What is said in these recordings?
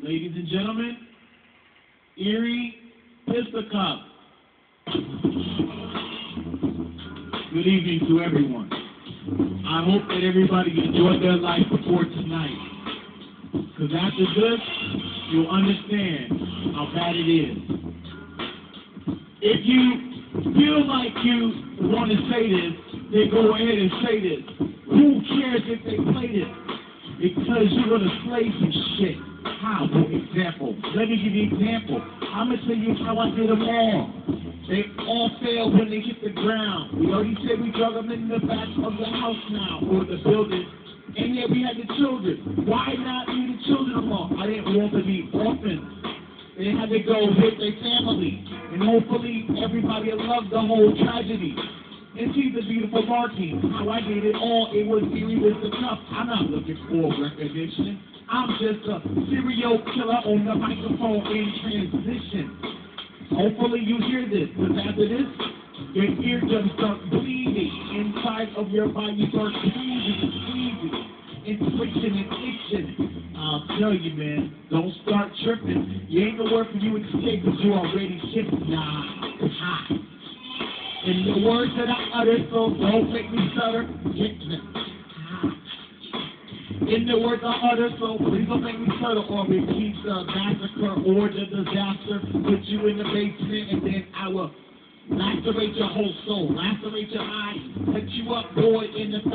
Ladies and gentlemen, Erie Piscicop. Good evening to everyone. I hope that everybody enjoyed their life before tonight. Because after this, you'll understand how bad it is. If you feel like you want to say this, then go ahead and say this. Who cares if they play this? Because you're going to slay some shit. How? For example. Let me give you an example. I'm going to tell you how I did them all. They all failed when they hit the ground. We already said we drug them in the back of the house now, or the building. And yet we had the children. Why not leave the children alone? I didn't want to be orphans. They had to go with their family. And hopefully everybody will love the whole tragedy. And see the beautiful marking. How I did it all. It was Erie with the cup. I'm not looking for recognition. I'm just a serial killer on the microphone in transition. Hopefully you hear this. Because after this, your eardrums start bleeding. Inside of your body starts squeezing and twitching and itching. I'll tell you, man, don't start tripping. You ain't gonna work for you escape because you already shipped. Nah, it's hot. And the words that I utter, so don't make me stutter. In the words I utter, so please don't make me stutter or repeat the massacre or the disaster. Put you in the basement and then I will lacerate your whole soul, lacerate your body, cut you up, boy, in 1,000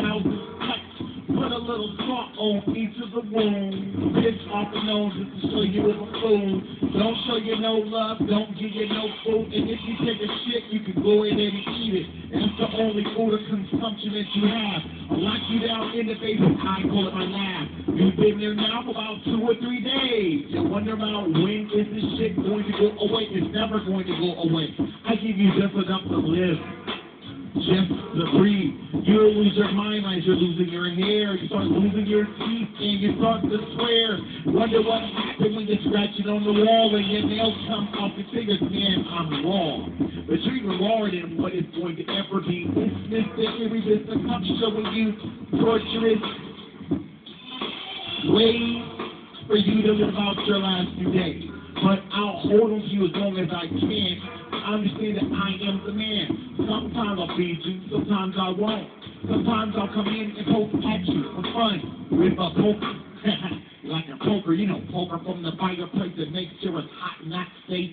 cuts. Put a little salt on each of the wounds. Piss off the nose just to show you a fool. Don't show you no love, don't give you no food. And if you take a shit, you can go in there and eat it. That's the only food of consumption that you have. I'll lock you down in the basement, I call it my lab. You've been there now for about 2 or 3 days. You wonder about when is this shit going to go away? It's never going to go away. I give you just enough to live. Just to breathe. You'll lose your mind as you're losing your hair. You start losing your teeth and you start to swear. Wonder what happened when you're scratching on the wall and your nails come off your fingers. Man, I'm raw. But you're even rawer than what is going to ever be. It's Mr. Erie Piscicop showing you torturous ways for you to live out your last few days. But I'll hold on to you as long as I can. I understand that I am the man. Sometimes I'll feed you, sometimes I won't. Sometimes I'll come in and poke at you for fun with a poker. Like a poker, you know, poker from the fireplace that makes sure it's hot and not safe.